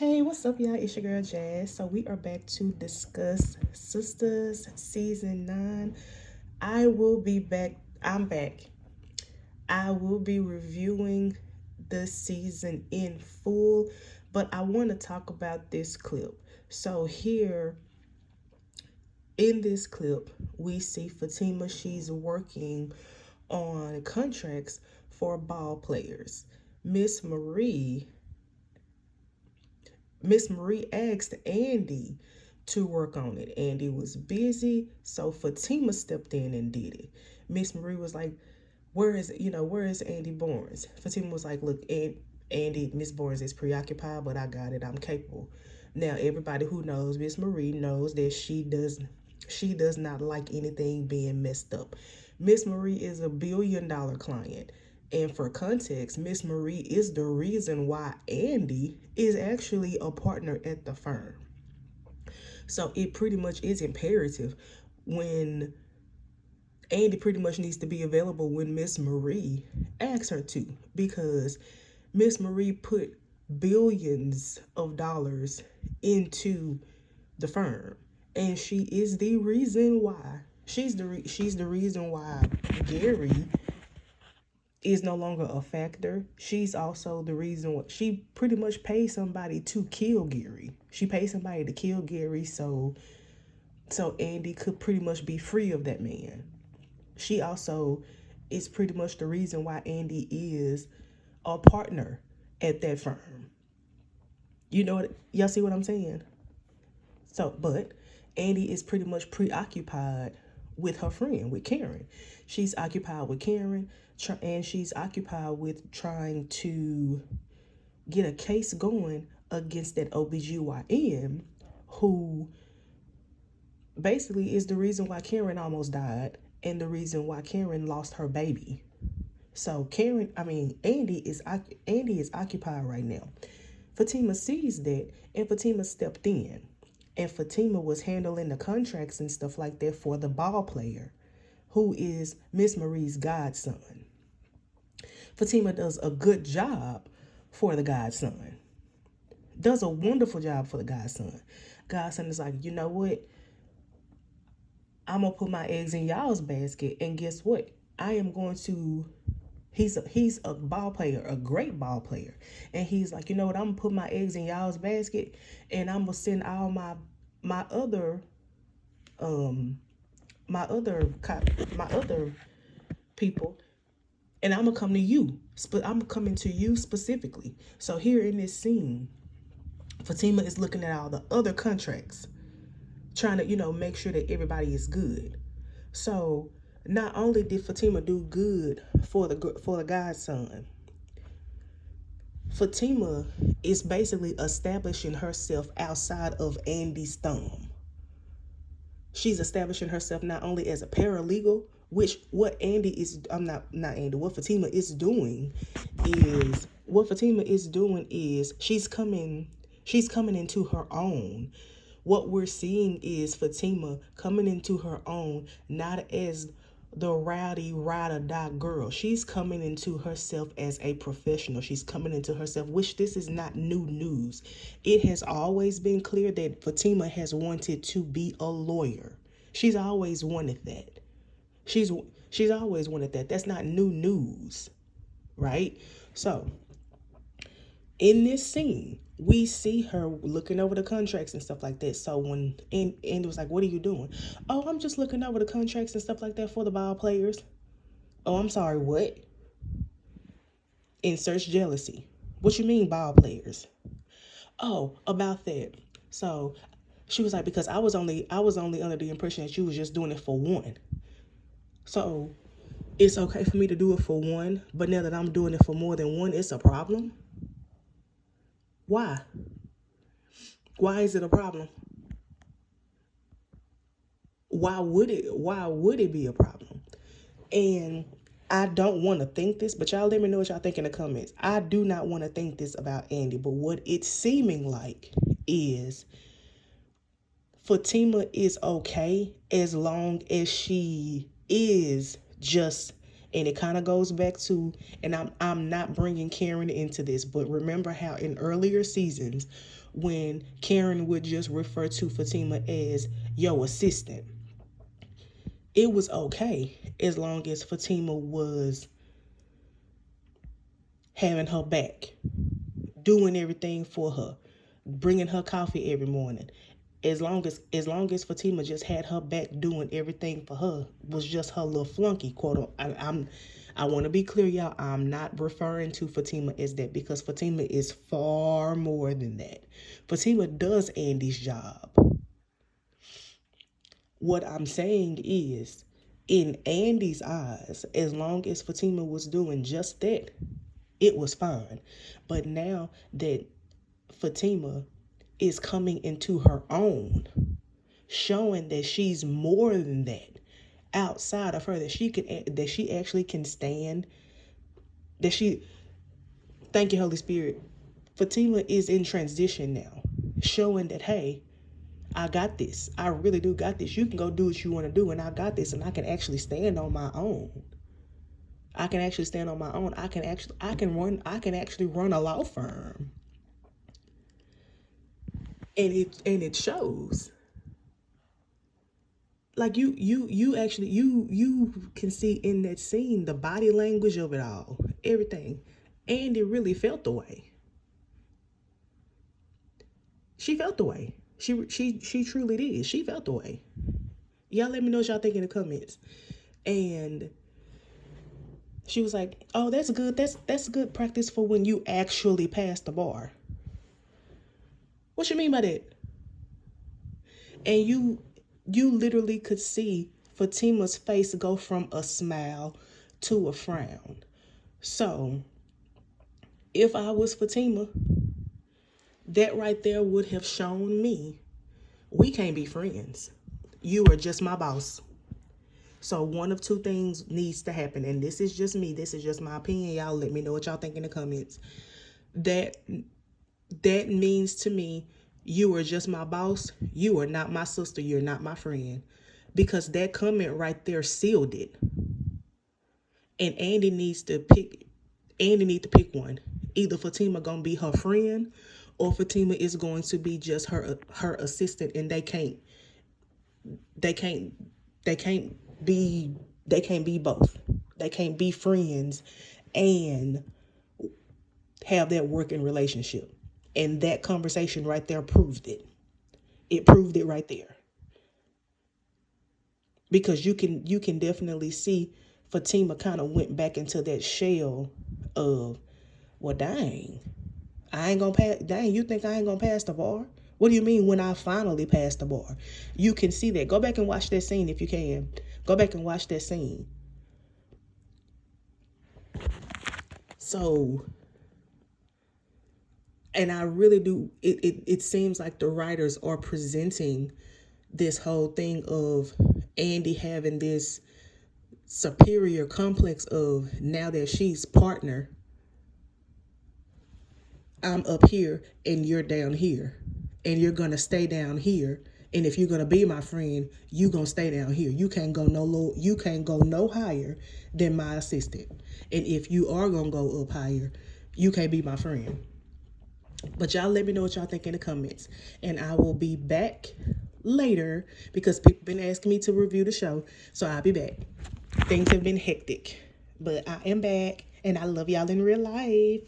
Hey, what's up, y'all? It's your girl Jazz. So we are back to discuss Sisters Season 9. I will be back. I'm back. I will be reviewing the season in full, but I want to talk about this clip. So here in this clip, we see Fatima. She's working on contracts for ball players. Miss Marie Miss Marie asked Andi to work on it. Andi was busy, so Fatima stepped in and did it. Miss Marie was like, where is Andi Barnes? Fatima was like, look, Andi, Miss Barnes is preoccupied, but I got it. I'm capable. Now, everybody who knows Miss Marie knows that she does not like anything being messed up. Miss Marie is a $1 billion client. And for context, Miss Marie is the reason why Andi is actually a partner at the firm. So it pretty much is imperative when Andi pretty much needs to be available when Miss Marie asks her to, because Miss Marie put billions of dollars into the firm, and she is the reason why. She's the reason why Gary is no longer a factor. She's also the reason why she pretty much paid somebody to kill Gary. She paid somebody to kill Gary so Andi could pretty much be free of that man. She also is pretty much the reason why Andi is a partner at that firm. You know what? Y'all see what I'm saying? So, but Andi is pretty much preoccupied with her friend, with Karen. She's occupied with Karen, and she's occupied with trying to get a case going against that OBGYN who basically is the reason why Karen almost died and the reason why Karen lost her baby. So Andi is occupied right now. Fatima sees that, and Fatima stepped in. And Fatima was handling the contracts and stuff like that for the ball player, who is Miss Marie's godson. Fatima does a good job for the godson. Does a wonderful job for the godson. Godson is like, you know what? I'm going to put my eggs in y'all's basket, and guess what? I am going to... He's a ball player, a great ball player. And he's like, you know what, I'm going to put my eggs in y'all's basket, and I'm going to send all my other people, and I'm going to come to you. I'm coming to you specifically. So here in this scene, Fatima is looking at all the other contracts, trying to, make sure that everybody is good. So not only did Fatima do good for the godson, Fatima is basically establishing herself outside of Andi's thumb. She's establishing herself not only as a paralegal, which what Fatima is doing is she's coming into her own. What we're seeing is Fatima coming into her own, not as the rowdy, ride-or-die girl. She's coming into herself as a professional. She's coming into herself, which this is not new news. It has always been clear that Fatima has wanted to be a lawyer. She's always wanted that. She's always wanted that. That's not new news, right? So, in this scene, we see her looking over the contracts and stuff like that. So when Andi was like, what are you doing? Oh, I'm just looking over the contracts and stuff like that for the ball players. Oh, I'm sorry, what? Inserts jealousy. What you mean ball players? Oh, about that. So she was like, because I was only under the impression that you was just doing it for one. So it's okay for me to do it for one, but now that I'm doing it for more than one, it's a problem? Why? Why is it a problem? Why would it be a problem? And I don't want to think this, but y'all let me know what y'all think in the comments. I do not want to think this about Andi, but what it's seeming like is Fatima is okay as long as she is just And it kind of goes back to, and I'm not bringing Karen into this, but remember how in earlier seasons when Karen would just refer to Fatima as yo assistant, it was okay as long as Fatima was having her back, doing everything for her, bringing her coffee every morning. As long as Fatima just had her back, doing everything for her, was just her little flunky, quote. I want to be clear, y'all. I'm not referring to Fatima as that, because Fatima is far more than that. Fatima does Andy's job. What I'm saying is, in Andy's eyes, as long as Fatima was doing just that, it was fine. But now that Fatima is coming into her own, showing that she's more than that, outside of her, that she actually can stand, that she, thank you, Holy Spirit, Fatima is in transition now, showing that, hey, I got this. I really do got this. You can go do what you want to do, and I got this, and I can actually stand on my own. I can actually stand on my own. I can actually run a law firm. And it shows. Like you actually you can see in that scene the body language of it all, everything. And it really felt the way. She felt the way. She truly did. She felt the way. Y'all let me know what y'all think in the comments. And she was like, "Oh, that's good. That's good practice for when you actually pass the bar." What you mean by that? And you literally could see Fatima's face go from a smile to a frown. So, if I was Fatima, that right there would have shown me we can't be friends. You are just my boss. So one of two things needs to happen. And this is just me. This is just my opinion. Y'all let me know what y'all think in the comments. That means to me, you are just my boss. You are not my sister. You're not my friend. Because that comment right there sealed it. And Andy needs to pick one. Either Fatima gonna be her friend, or Fatima is going to be just her assistant, and they can't be both. They can't be friends and have that working relationship. And that conversation right there proved it. It proved it right there. Because you can definitely see Fatima kind of went back into that shell of, well, dang, I ain't gonna pass. Dang, you think I ain't gonna pass the bar? What do you mean when I finally pass the bar? You can see that. Go back and watch that scene if you can. Go back and watch that scene. So, and I really do, it seems like the writers are presenting this whole thing of Andi having this superior complex of, now that she's partner, I'm up here and you're down here, and you're gonna stay down here. And if you're gonna be my friend, you gonna stay down here. You can't go no low. You can't go no higher than my assistant. And if you are gonna go up higher, you can't be my friend. But y'all let me know what y'all think in the comments, and I will be back later because people been asking me to review the show, so I'll be back. Things have been hectic, but I am back, and I love y'all in real life.